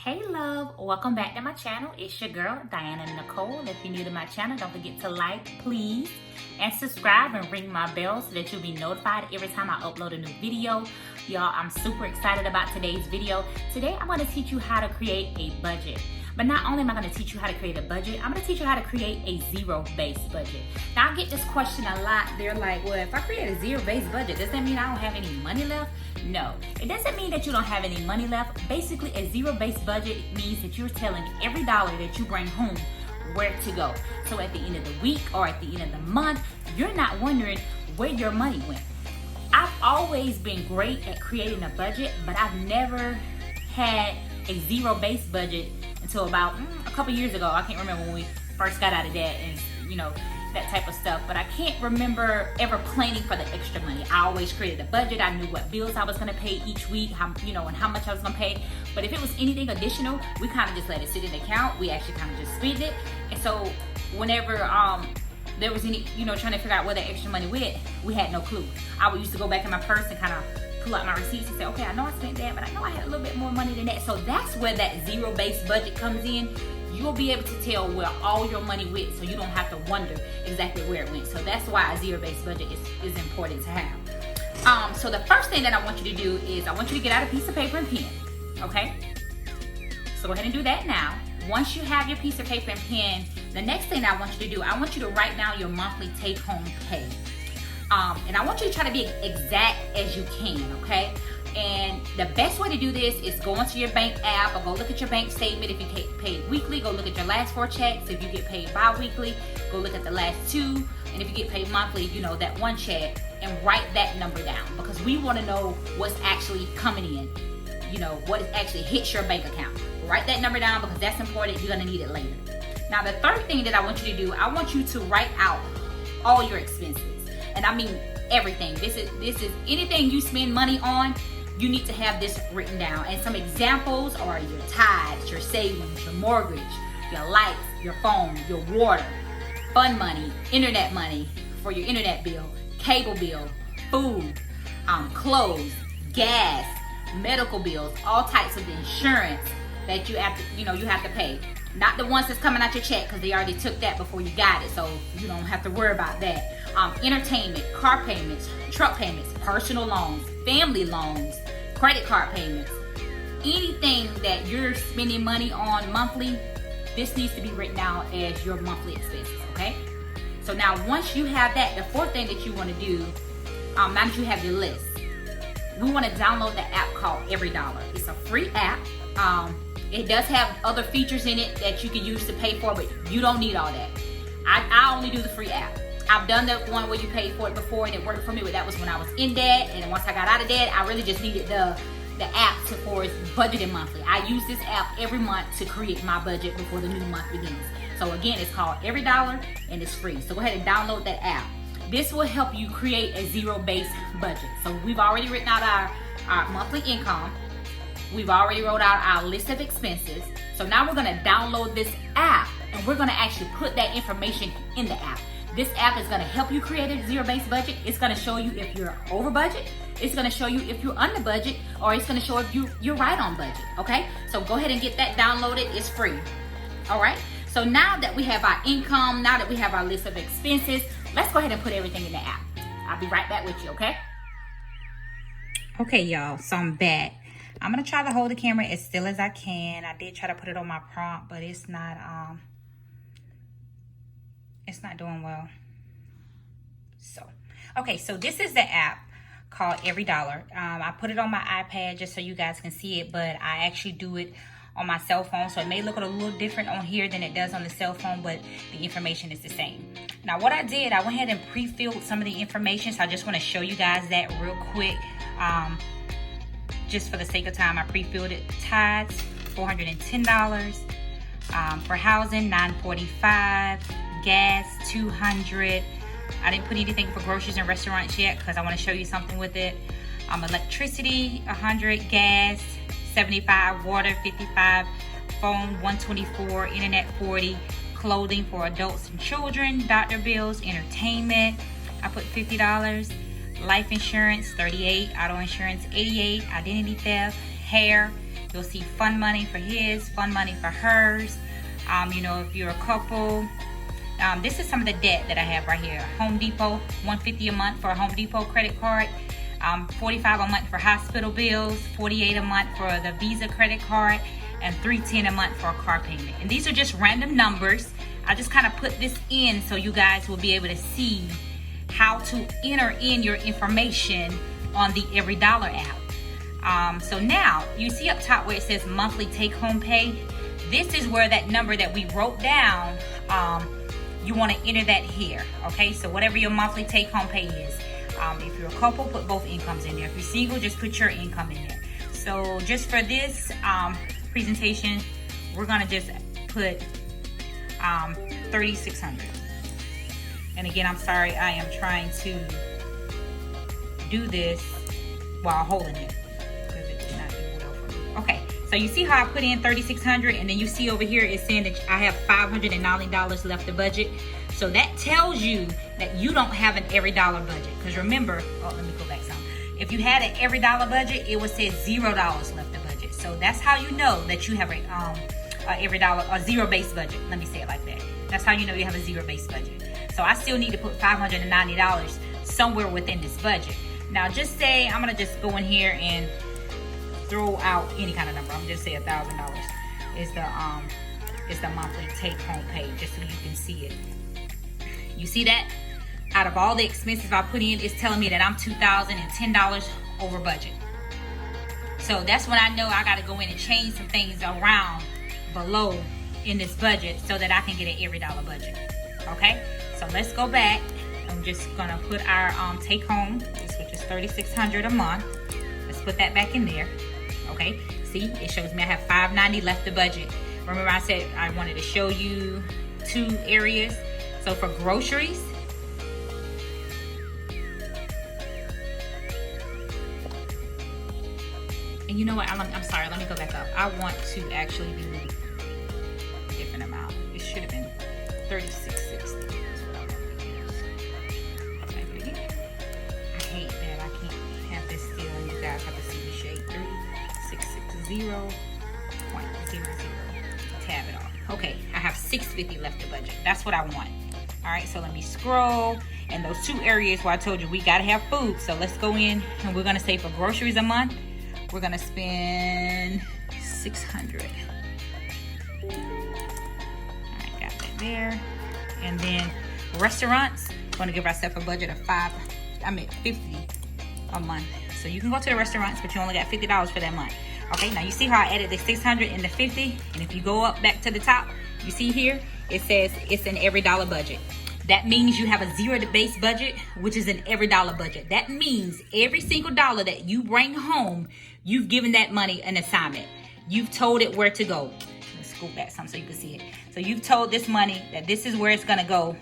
Hey love, welcome back to my channel. It's your girl Diana Nicole. If you're new to my channel, don't forget to like, please, and subscribe and ring my bell so that you'll be notified every time I upload a new video. Y'all, I'm super excited about today's video. Today I'm going to teach you how to create a budget. But not only am I going to teach you how to create a budget, I'm going to teach you how to create a zero-based budget. Now, I get this question a lot. They're like, well, if I create a zero-based budget, does that mean I don't have any money left? No, it doesn't mean that you don't have any money left. Basically, a zero-based budget means that you're telling every dollar that you bring home where to go. So at the end of the week or at the end of the month, you're not wondering where your money went. I've always been great at creating a budget, but I've never had a zero-based budget until about a couple years ago. I can't remember when we first got out of debt and that type of stuff, but I can't remember ever planning for the extra money. I always created a budget. I knew what bills I was going to pay each week, and how much I was going to pay. But if it was anything additional, we kind of just let it sit in the account. We actually kind of just spend it. And so whenever there was any, trying to figure out where the extra money went, we had no clue. I would used to go back in my purse and kind of pull out my receipts and say, okay, I know I spent that, but I know I had a little bit more money than that. So that's where that zero-based budget comes in. You'll be able to tell where all your money went, so you don't have to wonder exactly where it went. So that's why a zero-based budget is important to have. So the first thing that I want you to do is I want you to get out a piece of paper and pen, okay? So go ahead and do that now. Once you have your piece of paper and pen, the next thing I want you to do, I want you to write down your monthly take-home pay. And I want you to try to be exact as you can, okay? And the best way to do this is go into your bank app or go look at your bank statement. If you get paid weekly, go look at your last 4 checks. If you get paid bi-weekly, go look at the last 2. And if you get paid monthly, that 1 check, and write that number down, because we want to know what's actually coming in, what actually hits your bank account. Write that number down because that's important. You're going to need it later. Now, the third thing that I want you to do, I want you to write out all your expenses. And I mean everything. This is anything you spend money on, you need to have this written down. And some examples are your tithes, your savings, your mortgage, your lights, your phone, your water, fund money, internet money for your internet bill, cable bill, food, clothes, gas, medical bills, all types of insurance that you have to, you have to pay. Not the ones that's coming out your check, because they already took that before you got it, so you don't have to worry about that. Entertainment, car payments, truck payments, personal loans, family loans, credit card payments. Anything that you're spending money on monthly, this needs to be written down as your monthly expenses, okay? So now once you have that, the fourth thing that you want to do, now that you have your list, we want to download the app called EveryDollar. It's a free app. It does have other features in it that you can use to pay for, but you don't need all that. I only do the free app. I've done the one where you paid for it before and it worked for me, but that was when I was in debt. And then once I got out of debt, I really just needed the app for budgeting monthly. I use this app every month to create my budget before the new month begins. So again, it's called EveryDollar and it's free. So go ahead and download that app. This will help you create a zero-based budget. So we've already written out our monthly income. We've already wrote out our list of expenses. So now we're gonna download this app and we're gonna actually put that information in the app. This app is gonna help you create a zero-based budget. It's gonna show you if you're over budget. It's gonna show you if you're under budget, or it's gonna show if you're right on budget, okay? So go ahead and get that downloaded. It's free, all right? So now that we have our income, now that we have our list of expenses, let's go ahead and put everything in the app. I'll be right back with you, okay? Okay, y'all, so I'm back. I'm gonna try to hold the camera as still as I can. I did try to put it on my prompt, but it's not doing well. So, okay, so this is the app called EveryDollar. I put it on my iPad just so you guys can see it, but I actually do it on my cell phone, so it may look a little different on here than it does on the cell phone, but the information is the same. Now, what I did, I went ahead and pre-filled some of the information, so I just want to show you guys that real quick. Just for the sake of time, I pre-filled it. Tithes, $410. For housing, $945. Gas, $200. I didn't put anything for groceries and restaurants yet because I want to show you something with it. Electricity, $100. Gas, $75. Water, $55. Phone, $124. Internet, $40. Clothing for adults and children. Doctor bills, entertainment, I put $50. Life insurance, $38. Auto insurance, $88. Identity theft, hair, You'll see fun money for his, fun money for hers. You know, if you're a couple. This is some of the debt that I have right here. Home Depot, $150 a month for a Home Depot credit card. $45 a month for hospital bills, $48 a month for the Visa credit card, and $310 a month for a car payment. And these are just random numbers. I just kind of put this in so you guys will be able to see how to enter in your information on the Every Dollar app. So now, you see up top where it says monthly take-home pay? This is where that number that we wrote down, you want to enter that here, okay? So whatever your monthly take-home pay is. If you're a couple, put both incomes in there. If you're single, just put your income in there. So just for this presentation, we're gonna just put $3,600. And again, I'm sorry, I am trying to do this while holding it because it did not do well for me. Okay, so you see how I put in $3,600, and then you see over here it's saying that I have $590 left to budget. So that tells you that you don't have an Every Dollar budget. Because remember, let me go back some. If you had an Every Dollar budget, it would say $0 left to budget. So that's how you know that you have a Every Dollar, a zero-based budget. Let me say it like that. That's how you know you have a zero-based budget. So I still need to put $590 somewhere within this budget. Now just say, I'm gonna just go in here and throw out any kind of number. I'm just say $1,000 is the monthly take-home pay, just so you can see it. You see that? Out of all the expenses I put in, it's telling me that I'm $2,010 over budget. So that's when I know I gotta go in and change some things around below in this budget so that I can get an Every Dollar budget. Okay? So let's go back. I'm just gonna put our take home, which is $3,600 a month. Let's put that back in there. Okay? See, it shows me I have $590 left to budget. Remember I said I wanted to show you 2 areas. So for groceries, and you know what, I'm sorry, let me go back up. I want to actually do a different amount. It should have been $3,660. That's what I want to use. Type it in. I hate that I can't have this still and you guys have to see the shade. 3660.00. Tab it off. Okay, I have $650 left to budget. That's what I want. All right, so let me scroll. And those 2 areas where I told you we gotta have food. So let's go in and we're gonna say for groceries a month, we're gonna spend $600. All right, got that there. And then restaurants, we're gonna give ourselves a budget of $50 a month. So you can go to the restaurants, but you only got $50 for that month. Okay, now you see how I added the 600 and the 50, and if you go up back to the top, you see here, it says it's an Every Dollar budget. That means you have a zero-based budget, which is an Every Dollar budget. That means every single dollar that you bring home, you've given that money an assignment. You've told it where to go. Let's go back some so you can see it. So you've told this money that this is where it's gonna go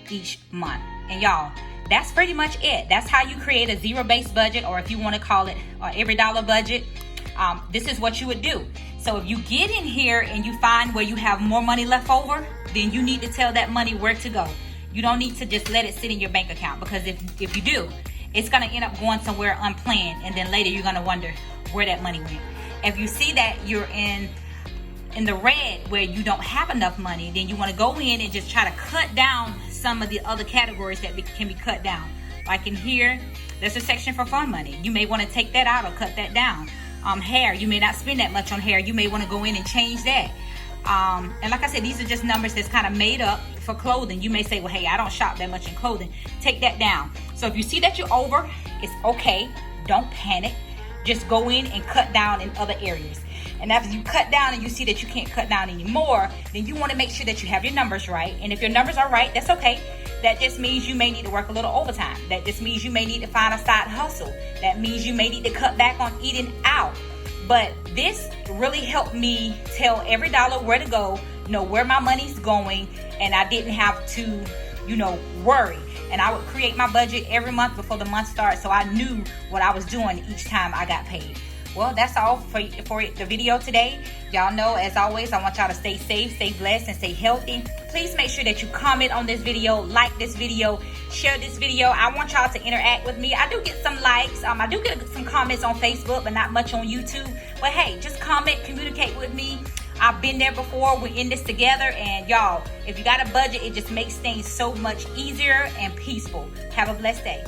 each month. And y'all, that's pretty much it. That's how you create a zero-based budget, or if you wanna call it an Every Dollar budget. This is what you would do. So if you get in here and you find where you have more money left over, then you need to tell that money where to go. You don't need to just let it sit in your bank account, because if you do, it's gonna end up going somewhere unplanned, and then later you're gonna wonder where that money went. If you see that you're in the red where you don't have enough money, then you wanna go in and just try to cut down some of the other categories that can be cut down. Like in here, there's a section for fun money. You may wanna take that out or cut that down. Hair, you may not spend that much on hair. You may want to go in and change that. And like I said, these are just numbers that's kind of made up for clothing. You may say, well, hey, I don't shop that much in clothing. Take that down. So if you see that you're over, it's okay. Don't panic. Just go in and cut down in other areas. And after you cut down and you see that you can't cut down anymore, then you want to make sure that you have your numbers right. And if your numbers are right, that's okay. That just means you may need to work a little overtime. That just means you may need to find a side hustle. That means you may need to cut back on eating out. But this really helped me tell every dollar where to go, know where my money's going, and I didn't have to, worry. And I would create my budget every month before the month starts, so I knew what I was doing each time I got paid. Well, that's all for the video today. Y'all know, as always, I want y'all to stay safe, stay blessed, and stay healthy. Please make sure that you comment on this video, like this video, share this video. I want y'all to interact with me. I do get some likes. I do get some comments on Facebook, but not much on YouTube. But hey, just comment, communicate with me. I've been there before. We're in this together. And y'all, if you got a budget, it just makes things so much easier and peaceful. Have a blessed day.